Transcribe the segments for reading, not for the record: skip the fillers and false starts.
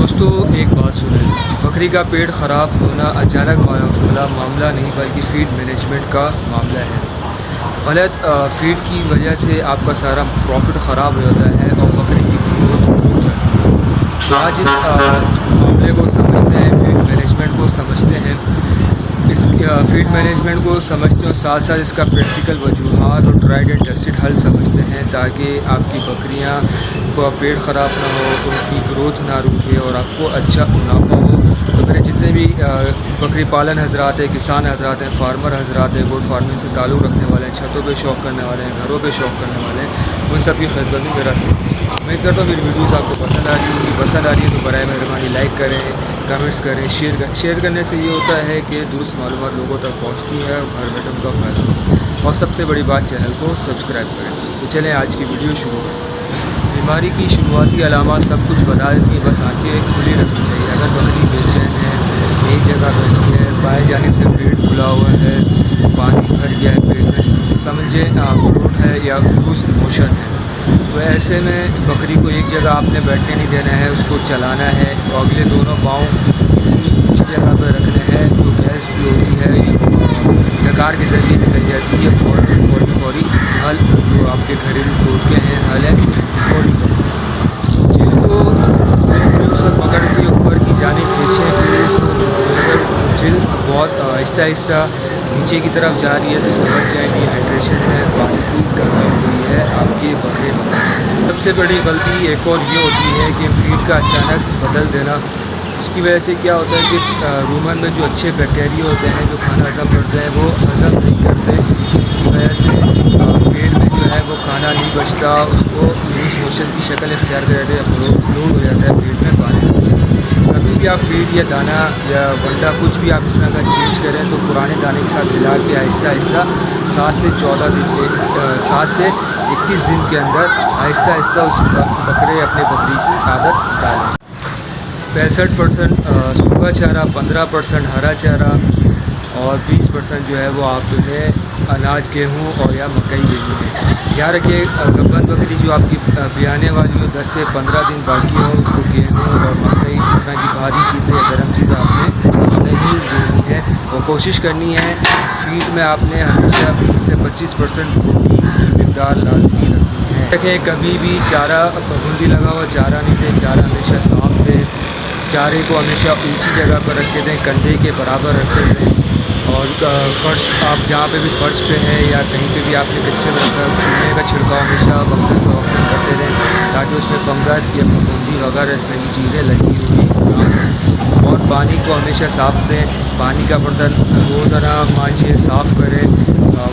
दोस्तों एक बात सुनें, बकरी का पेट ख़राब होना अचानक वाला मामला नहीं बल्कि फीड मैनेजमेंट का मामला है। गलत फीड की वजह से आपका सारा प्रॉफिट ख़राब हो जाता है और बकरी की ग्रोथ रुक जाती है। आज इस मामले को समझते हैं, फीड मैनेजमेंट को समझते हैं। इस फीड मैनेजमेंट को समझते हैं, साथ साथ इसका प्रैक्टिकल वजूहात और ट्राइड एंड टेस्टेड हल समझते हैं, ताकि आपकी बकरियां को पेट ख़राब ना हो, उनकी ग्रोथ ना रुके और आपको अच्छा मुनाफा हो। तो मेरे जितने भी बकरी पालन हजरात हैं, किसान हजरात हैं, फार्मर हजरात हैं, गोट फार्मिंग से ताल्लुक़ रखने वाले हैं, छतों पे शौक़ करने वाले हैं, घरों पे शौक़ करने वाले हैं, उन सब की खिदमत में मेरा उम्मीद करता हूँ मेरी वीडियोज़ आपको पसंद आ रही होगी। पसंद आ रही है तो बराए मेहरबानी लाइक करें, कमेंट्स करें, शेयर करने से ये होता है कि दुरुस्त मालूमात लोगों तक पहुँचती है और घर बैठे उनका फ़ायदा हो। और सबसे बड़ी बात, चैनल को सब्सक्राइब करें। तो चलें आज की वीडियो शुरू करें। बीमारी की शुरुआती अलामत सब कुछ बता देती है, बस आँखें खुली रखनी चाहिए। अगर बकरी बेचैन है, एक जगह बैठी है, बाएं जानिब से पेट खुला हुआ है, पानी भर गया है पेट में, समझे फ्रूट है या लूज मोशन है, तो ऐसे में बकरी को एक जगह आपने बैठने नहीं देना है, उसको चलाना है। तो अगले दोनों पाँव किसी ऊँची जगह पर रखने हैं। तो गैस जो होती है डकार के ज़रिए निकल जाती है। फौरी हल जो आपके घरेलू टोटके हैं, हल है फौरी जिल को पकड़ के ऊपर की जानिब खींचे, फिर जिल बहुत आहिस्ता आहिस्ता नीचे की तरफ जा रही है तो समझ जाए डिहाइड्रेशन है, पानी की कमी हुई है आपके बकरे में। सबसे बड़ी गलती एक और ये होती है कि फीड का अचानक बदल देना। उसकी वजह से क्या होता है कि रूमन में जो अच्छे बैक्टीरिया होते हैं जो खाना हज़म करते हैं वो हज़म नहीं करते, जिसकी वजह से पेट में जो है वो खाना नहीं बचता, उसको लूज मोशन की शक्ल इख्तियार कर जाते हैं, फ्लोट हो जाता है पेट में पानी। कभी भी आप फीड या दाना या वंडा कुछ भी आप इस तरह का चेंज करें तो पुराने दाने के साथ मिला के आहिस्ता आहिस्ता 7 से 14 दिन के 7 से 21 दिन के अंदर आहिस्ता आहिस्ता उस बकरी की आदत डालें। 65% सूखा चारा, 15% हरा चारा और 20% जो है वो आपने अनाज, गेहूँ और या मकई देनी है। याद रखिए, गब्बन बकरी जो आपकी ब्याने वाली हो 10 से 15 दिन बाकी हो, उसको गेहूँ और मकई इस तरह की भारी चीज़ें या गर्म चीज़ें आपने नहीं देनी है। और कोशिश करनी है फीड में आपने हमेशा 20 से 25% प्रोटीन की मिकदार लाजमी रखनी है। देखें, कभी भी चारा फफूंदी लगा हुआ चारा नहीं दें, चारा हमेशा साफ दें। चारे को हमेशा ऊंची जगह पर रख के दें, कंधे के बराबर रखे दें। और फर्श, आप जहाँ पे भी फर्श पे है या कहीं पे भी आपने कच्चे में रखा, चूने का छिड़काव हमेशा वक्त करते रहें, ताकि उसमें फंगस या फफूंदी वगैरह इस तरह की चीज़ें लगी हुई। और पानी को हमेशा साफ़ दें। पानी का बर्तन रोज़ाना मांजिए, साफ़ करें,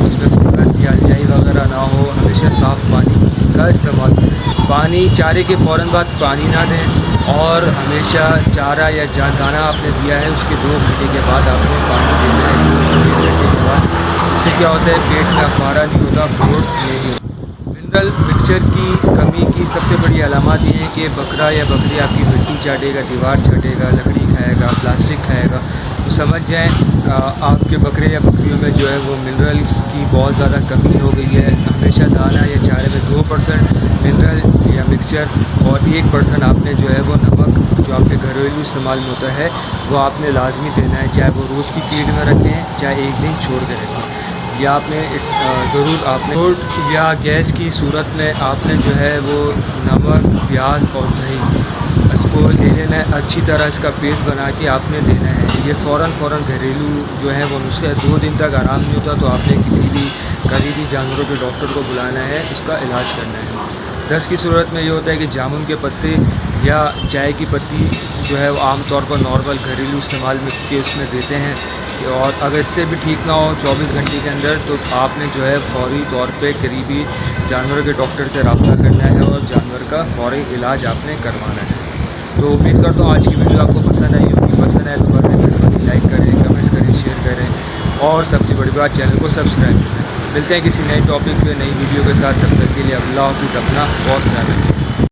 उसमें फंगस या अलजाई वगैरह ना हो। हमेशा साफ़ पानी का इस्तेमाल करें। पानी चारे के फ़ौरन बाद पानी ना दें, और हमेशा चारा या दाना आपने दिया है उसके 2 घंटे के बाद आपने पानी देना है, 2 से 3 घंटे के बाद। इससे क्या होता है, पेट में अफारा नहीं होता, ग्रोथ नहीं होती। मिनरल मिक्सचर की कमी की सबसे बड़ी अलामत ये है कि बकरा या बकरी आपकी मिट्टी चाटेगा, दीवार चाटेगा, लकड़ी खाएगा, प्लास्टिक खाएगा। तो समझ जाएँ आपके बकरे या बकरियों में जो है वो मिनरल्स की बहुत ज़्यादा कमी हो गई है। हमेशा दाना या चारे में 2% मिनरल या मिक्सचर और 1% आपने जो है वो नमक जो आपके घरेलू इस्तेमाल में होता है वो आपने लाजमी देना है, चाहे वो रोज़ की फीड में रखें, चाहे एक दिन छोड़ के रखें। या आपने ज़रूर आपने या गैस की सूरत में आपने जो है वो नमक, प्याज और दही इसको ले लेना है, अच्छी तरह इसका पेस्ट बना के आपने देना है। ये फ़ौरन घरेलू जो है वो नुस्खे 2 दिन तक आराम नहीं होता तो आपने किसी भी करीबी जानवरों के डॉक्टर को बुलाना है, उसका इलाज करना है। दस्त की सूरत में ये होता है कि जामुन के पत्ते या चाय की पत्ती जो है वो आमतौर पर नॉर्मल घरेलू इस्तेमाल में के उसमें देते हैं। और अगर इससे भी ठीक ना हो 24 घंटे के अंदर, तो आपने जो है फ़ौरी तौर पे करीबी जानवरों के डॉक्टर से रब्ता करना है और जानवर का फ़ौरी इलाज आपने करवाना है। तो उम्मीद करता हूँ आज की वीडियो आपको पसंद आई होगी। पसंद आए तो मेहरबानी लाइक करें, कमेंट्स करें, शेयर करें और सबसे बड़ी बात, चैनल को सब्सक्राइब करें। मिलते हैं किसी नए टॉपिक पे, नई वीडियो के साथ। तब तक के लिए अल्लाह हाफ़िज़। अपना बहुत ख्याल रखें।